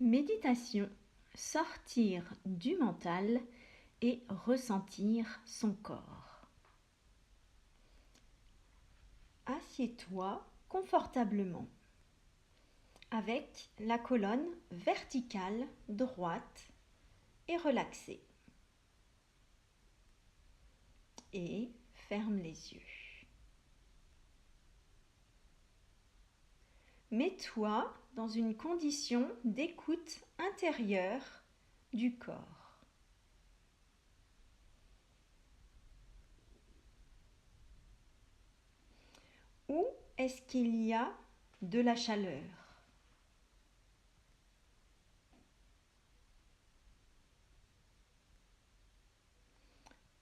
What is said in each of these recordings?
Méditation, sortir du mental et ressentir son corps. Assieds-toi confortablement avec la colonne verticale droite et relaxée. Et ferme les yeux. Mets-toi dans une condition d'écoute intérieure du corps. Où est-ce qu'il y a de la chaleur?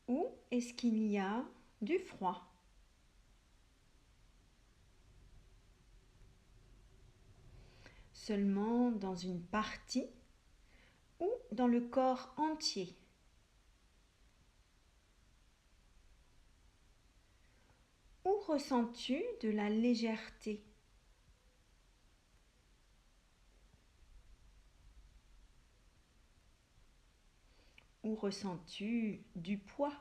Où est-ce qu'il y a du froid? Seulement dans une partie ou dans le corps entier? Où ressens-tu de la légèreté? Où ressens-tu du poids?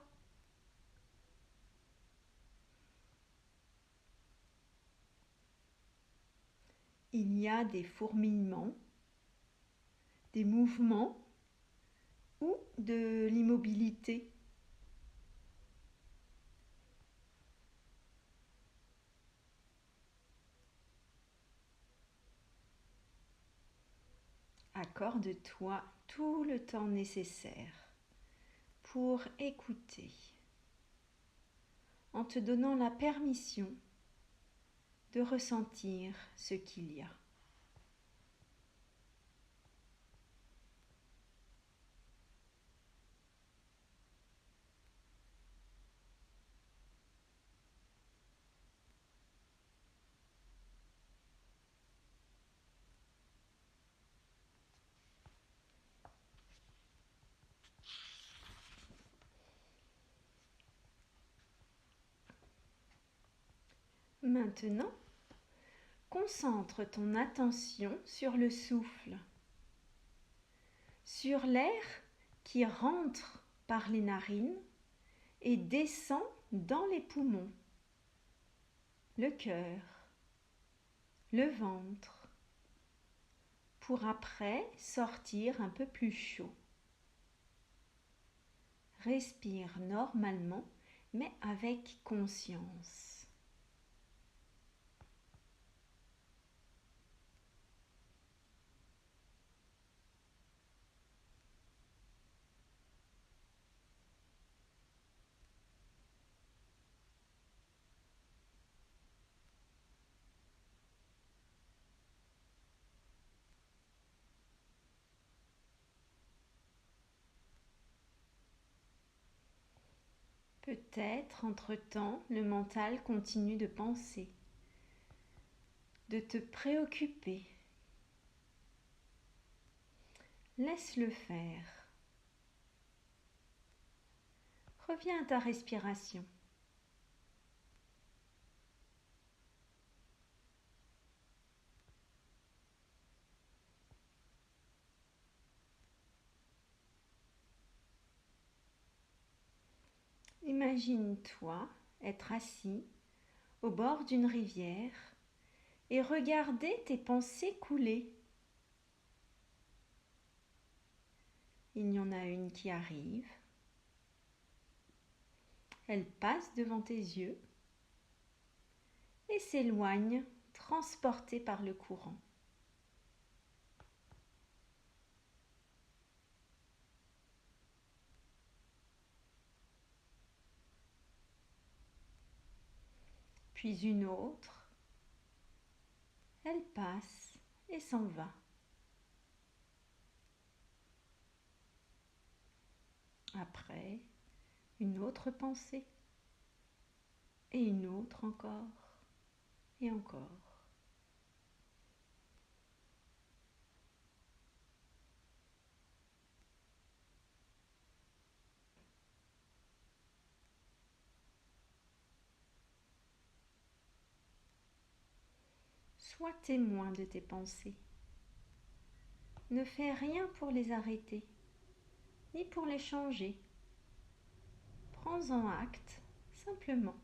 Il y a des fourmillements, des mouvements ou de l'immobilité. Accorde-toi tout le temps nécessaire pour écouter, en te donnant la permission de ressentir ce qu'il y a. Maintenant, concentre ton attention sur le souffle, sur l'air qui rentre par les narines et descend dans les poumons, le cœur, le ventre, pour après sortir un peu plus chaud. Respire normalement, mais avec conscience. Peut-être, entre-temps, le mental continue de penser, de te préoccuper. Laisse-le faire. Reviens à ta respiration. Imagine-toi être assis au bord d'une rivière et regarder tes pensées couler. Il y en a une qui arrive. Elle passe devant tes yeux et s'éloigne, transportée par le courant. Puis une autre. Elle passe et s'en va. Après, une autre pensée. Et une autre encore. Et encore. Sois témoin de tes pensées. Ne fais rien pour les arrêter, ni pour les changer. Prends-en acte, simplement.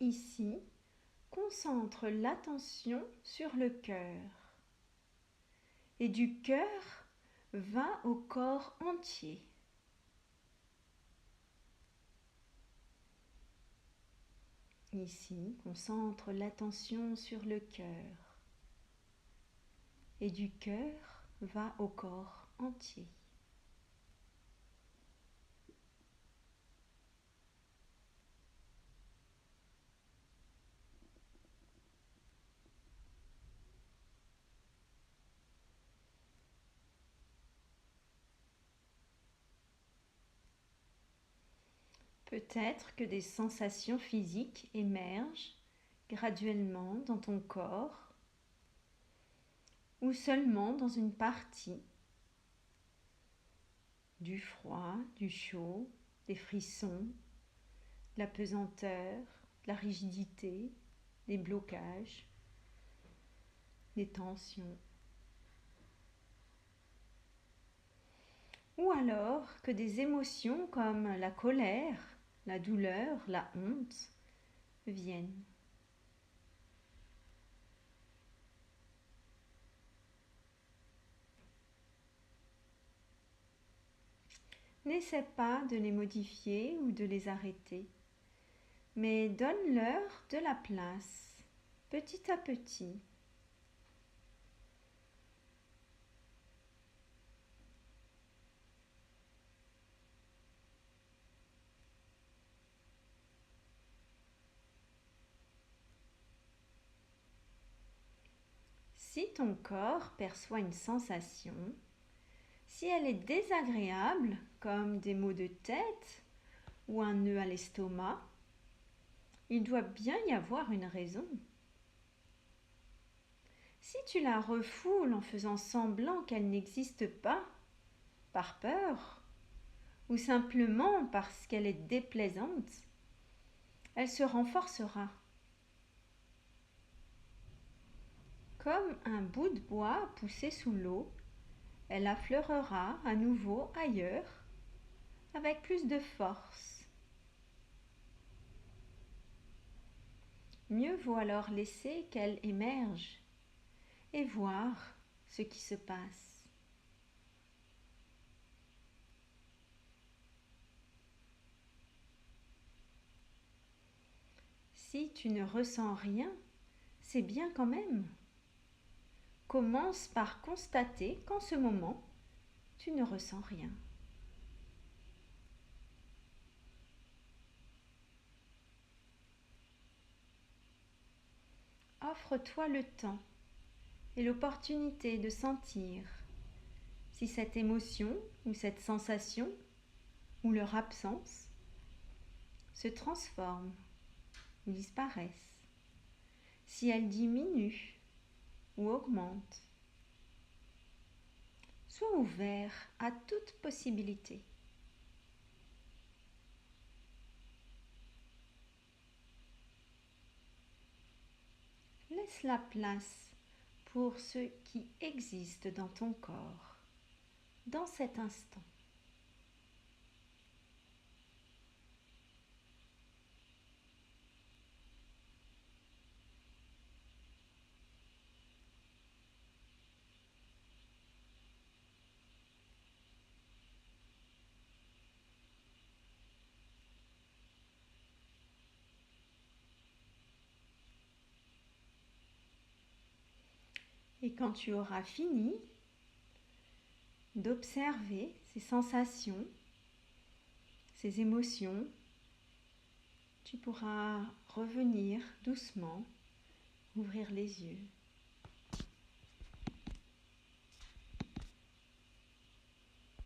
Ici, concentre l'attention sur le cœur. Et du cœur, va au corps entier. Ici, concentre l'attention sur le cœur. Et du cœur, va au corps entier. Peut-être que des sensations physiques émergent graduellement dans ton corps ou seulement dans une partie. Du froid, du chaud, des frissons, la pesanteur, la rigidité, des blocages, des tensions. Ou alors que des émotions comme la colère, la douleur, la honte viennent. N'essaie pas de les modifier ou de les arrêter, mais donne-leur de la place, petit à petit. Si ton corps perçoit une sensation, si elle est désagréable, comme des maux de tête ou un nœud à l'estomac, il doit bien y avoir une raison. Si tu la refoules en faisant semblant qu'elle n'existe pas, par peur, ou simplement parce qu'elle est déplaisante, elle se renforcera. Comme un bout de bois poussé sous l'eau, elle affleurera à nouveau ailleurs avec plus de force. Mieux vaut alors laisser qu'elle émerge et voir ce qui se passe. Si tu ne ressens rien, c'est bien quand même. Commence par constater qu'en ce moment, tu ne ressens rien. Offre-toi le temps et l'opportunité de sentir si cette émotion ou cette sensation ou leur absence se transforment ou disparaissent, si elle diminue ou augmente. Sois ouvert à toute possibilité. Laisse la place pour ce qui existe dans ton corps, dans cet instant. Et quand tu auras fini d'observer ces sensations, ces émotions, tu pourras revenir doucement, ouvrir les yeux.